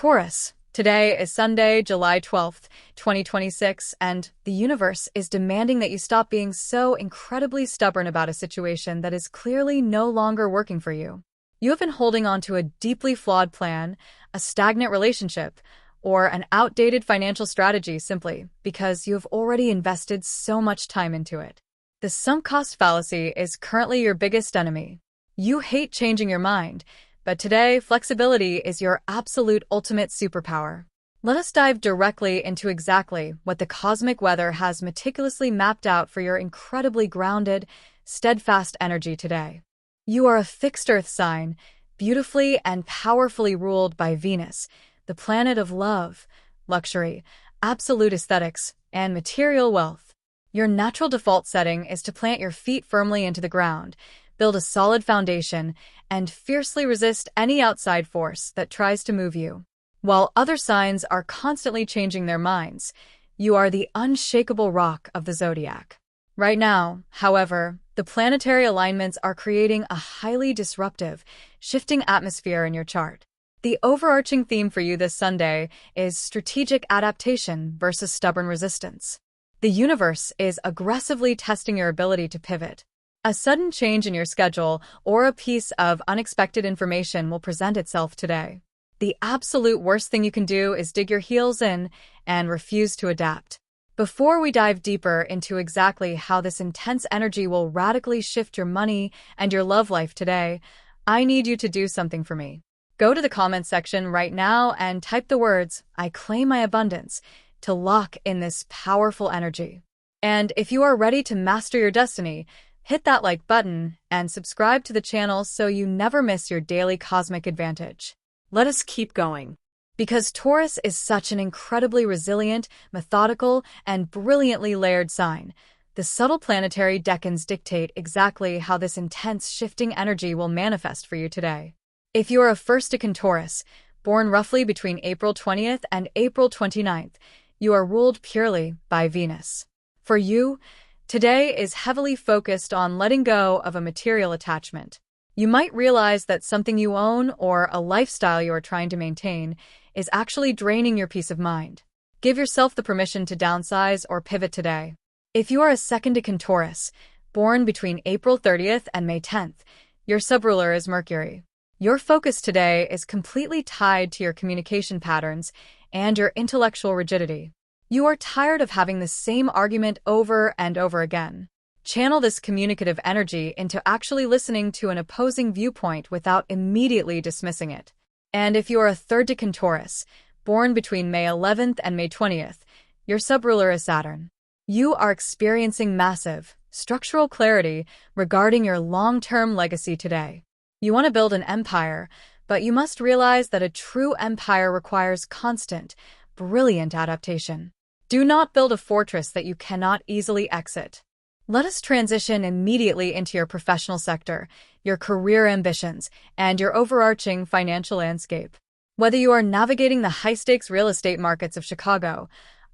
Taurus, today is Sunday, July 12th, 2026, and the universe is demanding that you stop being so incredibly stubborn about a situation that is clearly no longer working for you. You have been holding on to a deeply flawed plan, a stagnant relationship, or an outdated financial strategy simply because you have already invested so much time into it. The sunk cost fallacy is currently your biggest enemy. You hate changing your mind, but today, flexibility is your absolute ultimate superpower. Let us dive directly into exactly what the cosmic weather has meticulously mapped out for your incredibly grounded, steadfast energy today. You are a fixed earth sign, beautifully and powerfully ruled by Venus, the planet of love, luxury, absolute aesthetics, and material wealth. Your natural default setting is to plant your feet firmly into the ground, build a solid foundation, and fiercely resist any outside force that tries to move you. While other signs are constantly changing their minds, you are the unshakable rock of the Zodiac. Right now, however, the planetary alignments are creating a highly disruptive, shifting atmosphere in your chart. The overarching theme for you this Sunday is strategic adaptation versus stubborn resistance. The universe is aggressively testing your ability to pivot. A sudden change in your schedule or a piece of unexpected information will present itself today. The absolute worst thing you can do is dig your heels in and refuse to adapt. Before we dive deeper into exactly how this intense energy will radically shift your money and your love life today, I need you to do something for me. Go to the comments section right now and type the words, "I claim my abundance," to lock in this powerful energy. And if you are ready to master your destiny, hit that like button and subscribe to the channel so you never miss your daily cosmic advantage. Let us keep going. Because Taurus is such an incredibly resilient, methodical, and brilliantly layered sign, the subtle planetary decans dictate exactly how this intense shifting energy will manifest for you today. If you are a first-decan Taurus, born roughly between April 20th and April 29th, you are ruled purely by Venus. For you, today is heavily focused on letting go of a material attachment. You might realize that something you own or a lifestyle you are trying to maintain is actually draining your peace of mind. Give yourself the permission to downsize or pivot today. If you are a second-decan Taurus, born between April 30th and May 10th, your subruler is Mercury. Your focus today is completely tied to your communication patterns and your intellectual rigidity. You are tired of having the same argument over and over again. Channel this communicative energy into actually listening to an opposing viewpoint without immediately dismissing it. And if you are a third-decan Taurus, born between May 11th and May 20th, your subruler is Saturn. You are experiencing massive, structural clarity regarding your long-term legacy today. You want to build an empire, but you must realize that a true empire requires constant, brilliant adaptation. Do not build a fortress that you cannot easily exit. Let us transition immediately into your professional sector, your career ambitions, and your overarching financial landscape. Whether you are navigating the high-stakes real estate markets of Chicago,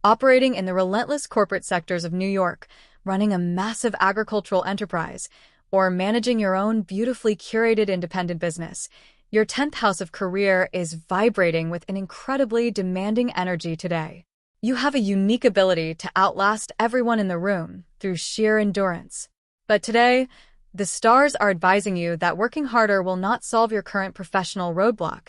operating in the relentless corporate sectors of New York, running a massive agricultural enterprise, or managing your own beautifully curated independent business, your 10th house of career is vibrating with an incredibly demanding energy today. You have a unique ability to outlast everyone in the room through sheer endurance. But today, the stars are advising you that working harder will not solve your current professional roadblock.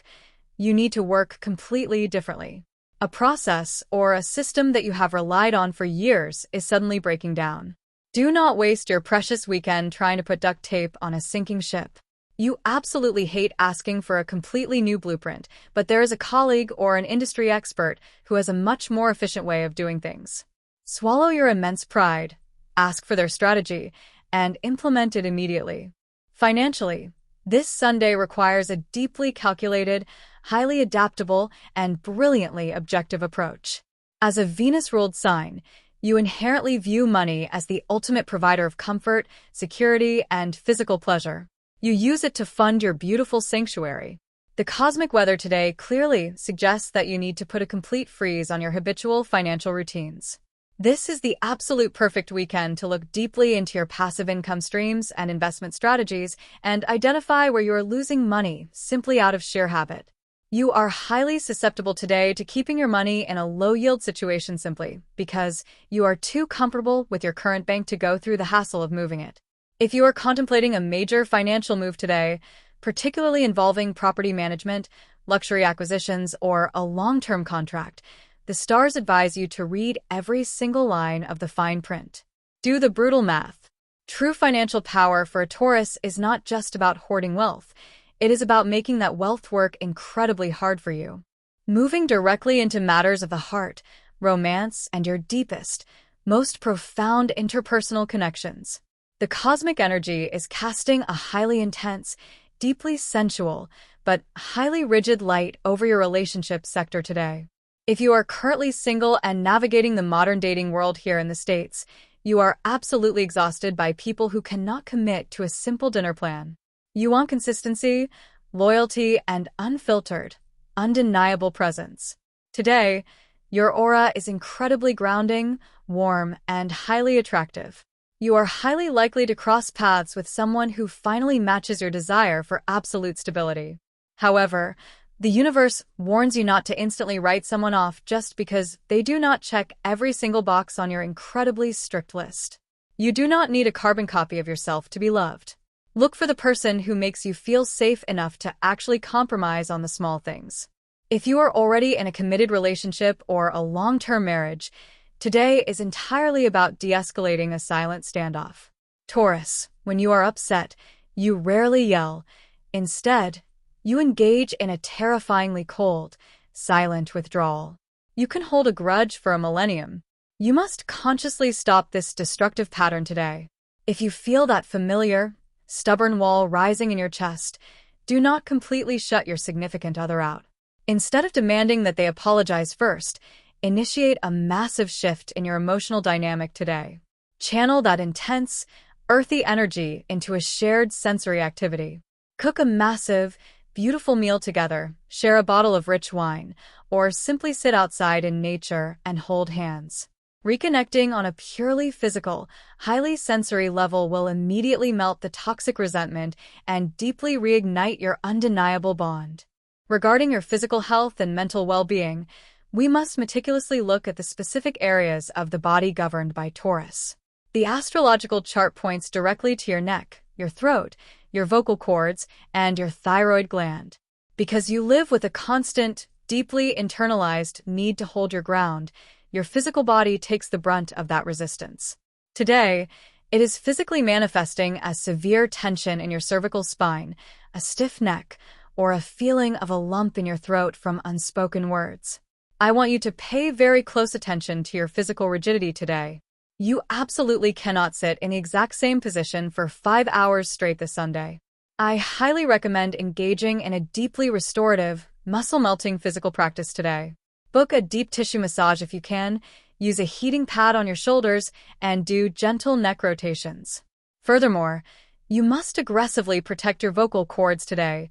You need to work completely differently. A process or a system that you have relied on for years is suddenly breaking down. Do not waste your precious weekend trying to put duct tape on a sinking ship. You absolutely hate asking for a completely new blueprint, but there is a colleague or an industry expert who has a much more efficient way of doing things. Swallow your immense pride, ask for their strategy, and implement it immediately. Financially, this Sunday requires a deeply calculated, highly adaptable, and brilliantly objective approach. As a Venus-ruled sign, you inherently view money as the ultimate provider of comfort, security, and physical pleasure. You use it to fund your beautiful sanctuary. The cosmic weather today clearly suggests that you need to put a complete freeze on your habitual financial routines. This is the absolute perfect weekend to look deeply into your passive income streams and investment strategies and identify where you are losing money simply out of sheer habit. You are highly susceptible today to keeping your money in a low-yield situation simply because you are too comfortable with your current bank to go through the hassle of moving it. If you are contemplating a major financial move today, particularly involving property management, luxury acquisitions, or a long-term contract, the stars advise you to read every single line of the fine print. Do the brutal math. True financial power for a Taurus is not just about hoarding wealth. It is about making that wealth work incredibly hard for you. Moving directly into matters of the heart, romance, and your deepest, most profound interpersonal connections. The cosmic energy is casting a highly intense, deeply sensual, but highly rigid light over your relationship sector today. If you are currently single and navigating the modern dating world here in the States, you are absolutely exhausted by people who cannot commit to a simple dinner plan. You want consistency, loyalty, and unfiltered, undeniable presence. Today, your aura is incredibly grounding, warm, and highly attractive. You are highly likely to cross paths with someone who finally matches your desire for absolute stability. However, the universe warns you not to instantly write someone off just because they do not check every single box on your incredibly strict list. You do not need a carbon copy of yourself to be loved. Look for the person who makes you feel safe enough to actually compromise on the small things. If you are already in a committed relationship or a long-term marriage, today is entirely about de-escalating a silent standoff. Taurus, when you are upset, you rarely yell. Instead, you engage in a terrifyingly cold, silent withdrawal. You can hold a grudge for a millennium. You must consciously stop this destructive pattern today. If you feel that familiar, stubborn wall rising in your chest, do not completely shut your significant other out. Instead of demanding that they apologize first, initiate a massive shift in your emotional dynamic today. Channel that intense, earthy energy into a shared sensory activity. Cook a massive, beautiful meal together, share a bottle of rich wine, or simply sit outside in nature and hold hands. Reconnecting on a purely physical, highly sensory level will immediately melt the toxic resentment and deeply reignite your undeniable bond. Regarding your physical health and mental well-being, we must meticulously look at the specific areas of the body governed by Taurus. The astrological chart points directly to your neck, your throat, your vocal cords, and your thyroid gland. Because you live with a constant, deeply internalized need to hold your ground, your physical body takes the brunt of that resistance. Today, it is physically manifesting as severe tension in your cervical spine, a stiff neck, or a feeling of a lump in your throat from unspoken words. I want you to pay very close attention to your physical rigidity today. You absolutely cannot sit in the exact same position for 5 hours straight this Sunday. I highly recommend engaging in a deeply restorative, muscle-melting physical practice today. Book a deep tissue massage if you can, use a heating pad on your shoulders, and do gentle neck rotations. Furthermore, you must aggressively protect your vocal cords today.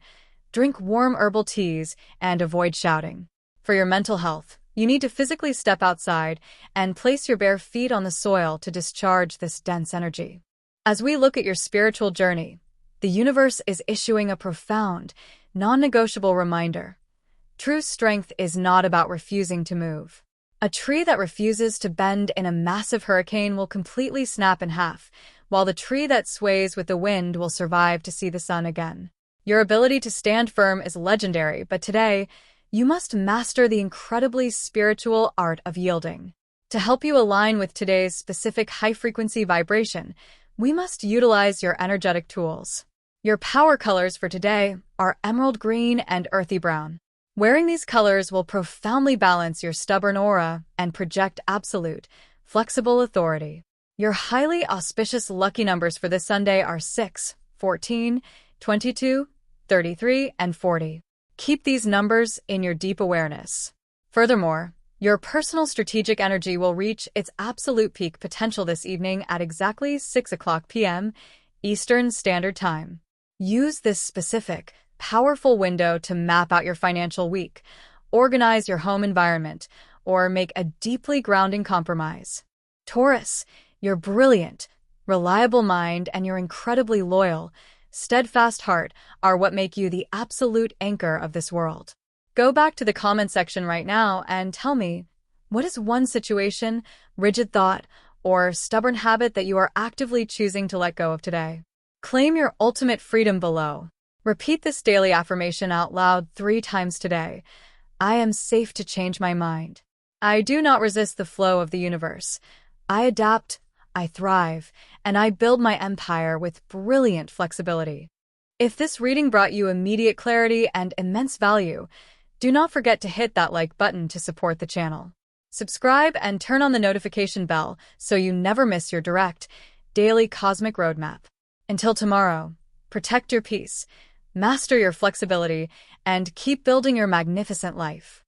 Drink warm herbal teas and avoid shouting. For your mental health, you need to physically step outside and place your bare feet on the soil to discharge this dense energy. As we look at your spiritual journey, the universe is issuing a profound, non-negotiable reminder. True strength is not about refusing to move. A tree that refuses to bend in a massive hurricane will completely snap in half, while the tree that sways with the wind will survive to see the sun again. Your ability to stand firm is legendary, but today, you must master the incredibly spiritual art of yielding. To help you align with today's specific high-frequency vibration, we must utilize your energetic tools. Your power colors for today are emerald green and earthy brown. Wearing these colors will profoundly balance your stubborn aura and project absolute, flexible authority. Your highly auspicious lucky numbers for this Sunday are 6, 14, 22, 33, and 40. Keep these numbers in your deep awareness. Furthermore, your personal strategic energy will reach its absolute peak potential this evening at exactly 6 o'clock p.m. Eastern Standard Time. Use this specific, powerful window to map out your financial week, organize your home environment, or make a deeply grounding compromise. Taurus, your brilliant, reliable mind and your incredibly loyal, steadfast heart are what make you the absolute anchor of this world. Go back to the comment section right now and tell me, what is one situation, rigid thought, or stubborn habit that you are actively choosing to let go of today? Claim your ultimate freedom below. Repeat this daily affirmation out loud 3 times today. I am safe to change my mind. I do not resist the flow of the universe. I adapt, I thrive, and I build my empire with brilliant flexibility. If this reading brought you immediate clarity and immense value, do not forget to hit that like button to support the channel. Subscribe and turn on the notification bell so you never miss your direct, daily cosmic roadmap. Until tomorrow, protect your peace, master your flexibility, and keep building your magnificent life.